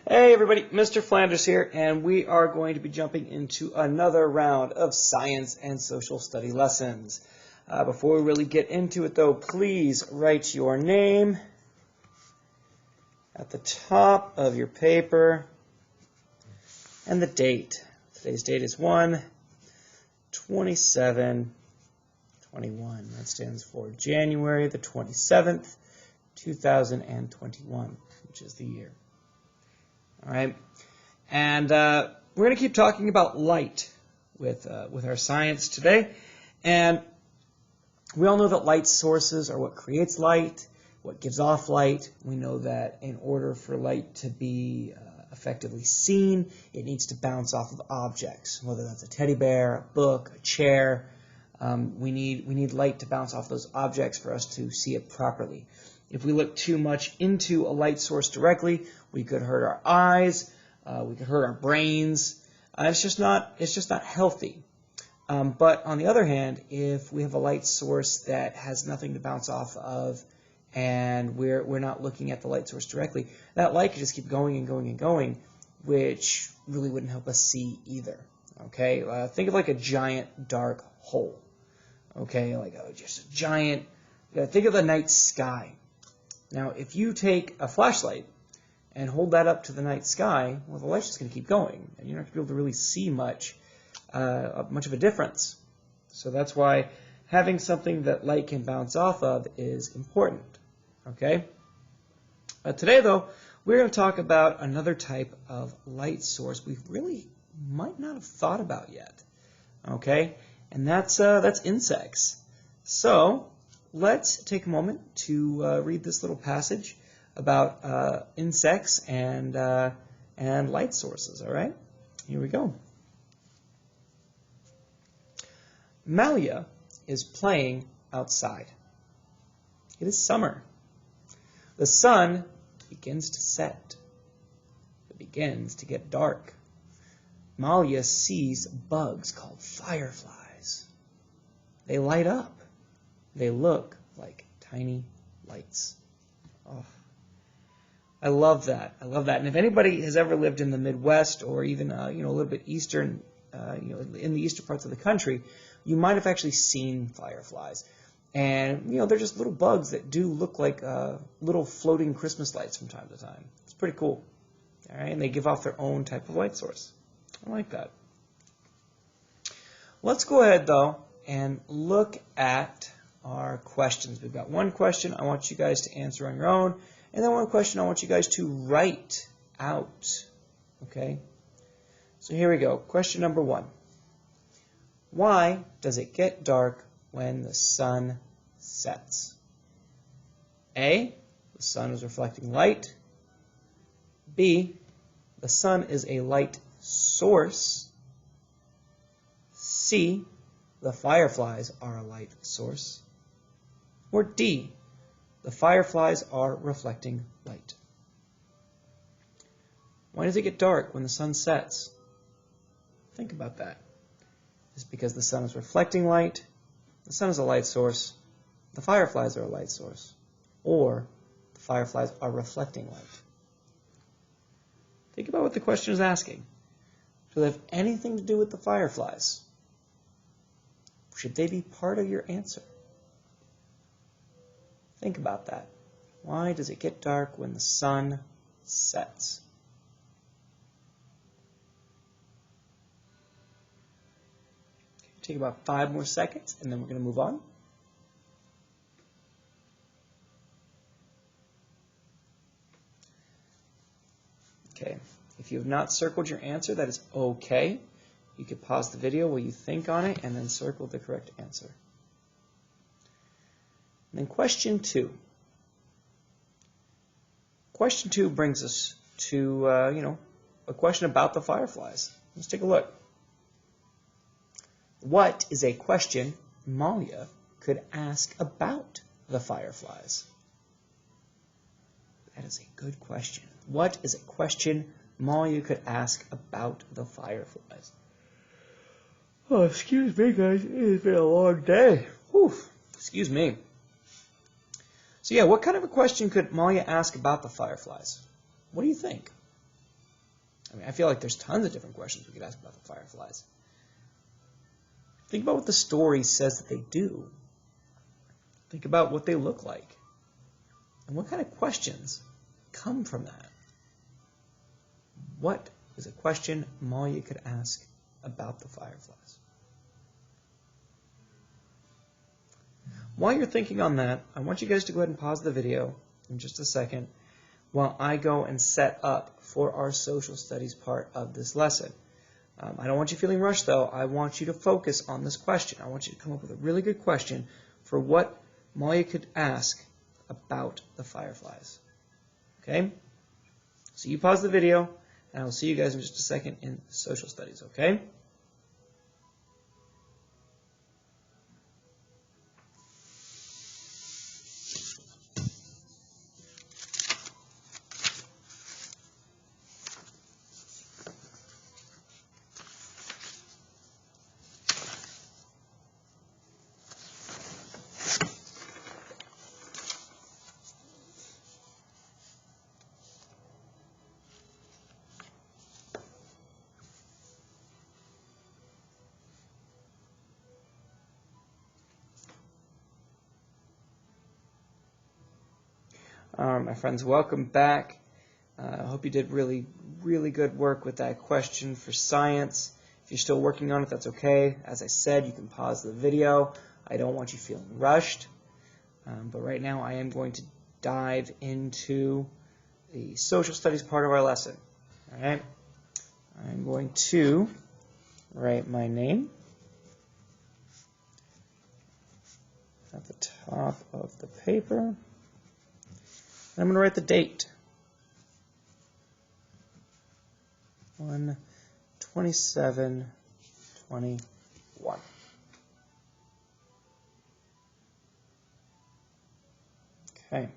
Hey everybody, Mr. Flanders here, and we are going to be jumping into another round of science and social study lessons. Before we really get into it though, please write your name at the top of your paper and the date. Today's date is 1/27/21. That stands for January the 27th, 2021, which is the year. All right, and we're going to keep talking about light with our science today. And we all know that light sources are what creates light, what gives off light. We know that in order for light to be effectively seen, it needs to bounce off of objects, whether that's a teddy bear, a book, a chair. We need light to bounce off those objects for us to see it properly. If we look too much into a light source directly, we could hurt our eyes, we could hurt our brains. It's just not healthy. But on the other hand, if we have a light source that has nothing to bounce off of, and we're not looking at the light source directly, that light could just keep going and going and going, which really wouldn't help us see either. Okay, think of like a giant dark hole. Okay, just a giant. Think of the night sky. Now, if you take a flashlight and hold that up to the night sky, well, the light's just going to keep going, and you're not going to be able to really see much of a difference. So that's why having something that light can bounce off of is important. Okay. Today, though, we're going to talk about another type of light source we really might not have thought about yet. Okay, and that's insects. So let's take a moment to read this little passage about insects and light sources. All right, here we go. Malia is playing outside. It is summer. The sun begins to set. It begins to get dark. Malia sees bugs called fireflies. They light up. They look like tiny lights. Oh, I love that. I love that. And if anybody has ever lived in the Midwest or even a little bit eastern, in the eastern parts of the country, you might have actually seen fireflies. And they're just little bugs that do look like little floating Christmas lights from time to time. It's pretty cool. All right, and they give off their own type of light source. I like that. Let's go ahead though and look at our questions. We've got one question I want you guys to answer on your own, and then one question I want you guys to write out. Okay? So here we go. Question number 1. Why does it get dark when the sun sets? A, the sun is reflecting light. B, the sun is a light source. C, the fireflies are a light source. Or D, the fireflies are reflecting light. Why does it get dark when the sun sets? Think about that. Is it because the sun is reflecting light? The sun is a light source. The fireflies are a light source. Or the fireflies are reflecting light. Think about what the question is asking. Do they have anything to do with the fireflies? Should they be part of your answer? Think about that. Why does it get dark when the sun sets? Take about 5 more seconds, and then we're going to move on. Okay, if you have not circled your answer, that is okay. You could pause the video while you think on it, and then circle the correct answer. And then question 2. Question 2 brings us to, a question about the fireflies. Let's take a look. What is a question Malia could ask about the fireflies? That is a good question. What is a question Malia could ask about the fireflies? Oh, excuse me, guys. It's been a long day. Whew. Excuse me. So yeah, what kind of a question could Malia ask about the fireflies? What do you think? I mean, I feel like there's tons of different questions we could ask about the fireflies. Think about what the story says that they do. Think about what they look like. And what kind of questions come from that? What is a question Malia could ask about the fireflies? While you're thinking on that, I want you guys to go ahead and pause the video in just a second while I go and set up for our social studies part of this lesson. I don't want you feeling rushed, though. I want you to focus on this question. I want you to come up with a really good question for what Malia could ask about the fireflies. Okay? So you pause the video, and I'll see you guys in just a second in social studies, okay? My friends, welcome back. I hope you did really good work with that question for science. If you're still working on it, that's okay. As I said, you can pause the video. I don't want you feeling rushed. But right now, I am going to dive into the social studies part of our lesson. All right? I'm going to write my name at the top of the paper. I'm going to write the date. 1/27/21. Okay.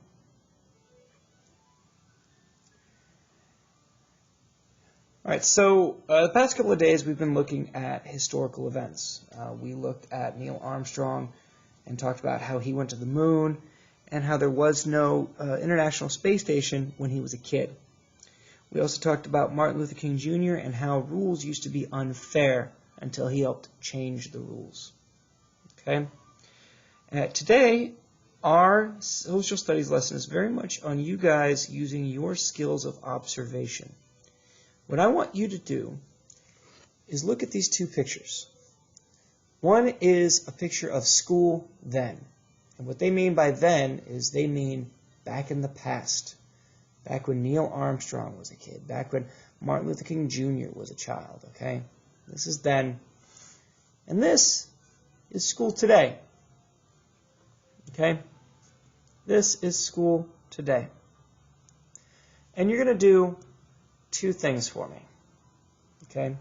All right, so the past couple of days we've been looking at historical events. We looked at Neil Armstrong and talked about how he went to the moon and how there was no International Space Station when he was a kid. We also talked about Martin Luther King Jr. and how rules used to be unfair until he helped change the rules. Okay? Today, our social studies lesson is very much on you guys using your skills of observation. What I want you to do is look at these two pictures. One is a picture of school then. And what they mean by then is they mean back in the past, back when Neil Armstrong was a kid, back when Martin Luther King Jr. was a child, okay? This is then. And this is school today, okay? This is school today. And you're going to do two things for me, okay?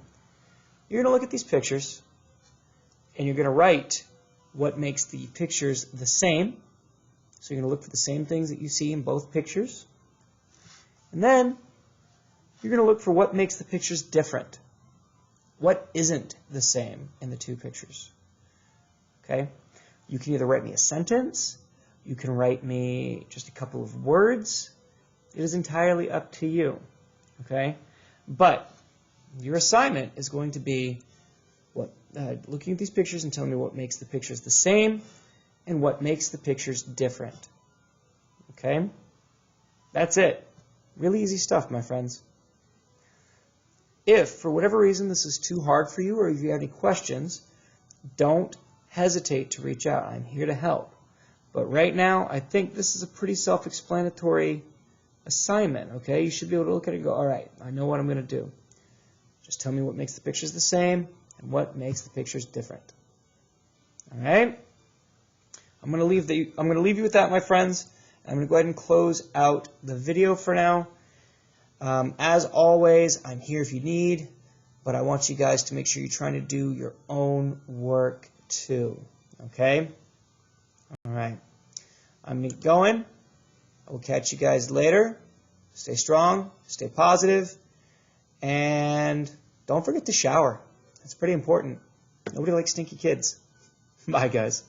You're going to look at these pictures, and you're going to write what makes the pictures the same. So you're going to look for the same things that you see in both pictures. And then you're going to look for what makes the pictures different. What isn't the same in the two pictures? Okay? You can either write me a sentence, you can write me just a couple of words. It is entirely up to you. Okay? But your assignment is going to be looking at these pictures and telling me what makes the pictures the same and what makes the pictures different. Okay? That's it. Really easy stuff, my friends. If, for whatever reason, this is too hard for you or if you have any questions, don't hesitate to reach out. I'm here to help. But right now, I think this is a pretty self-explanatory assignment, okay? You should be able to look at it and go, all right, I know what I'm going to do. Just tell me what makes the pictures the same and what makes the pictures different. All right? I'm going to leave you with that, my friends. I'm going to go ahead and close out the video for now. As always, I'm here if you need, but I want you guys to make sure you're trying to do your own work too. Okay? All right. I'm going. I will catch you guys later. Stay strong, stay positive, and don't forget to shower. It's pretty important. Nobody likes stinky kids. Bye, guys.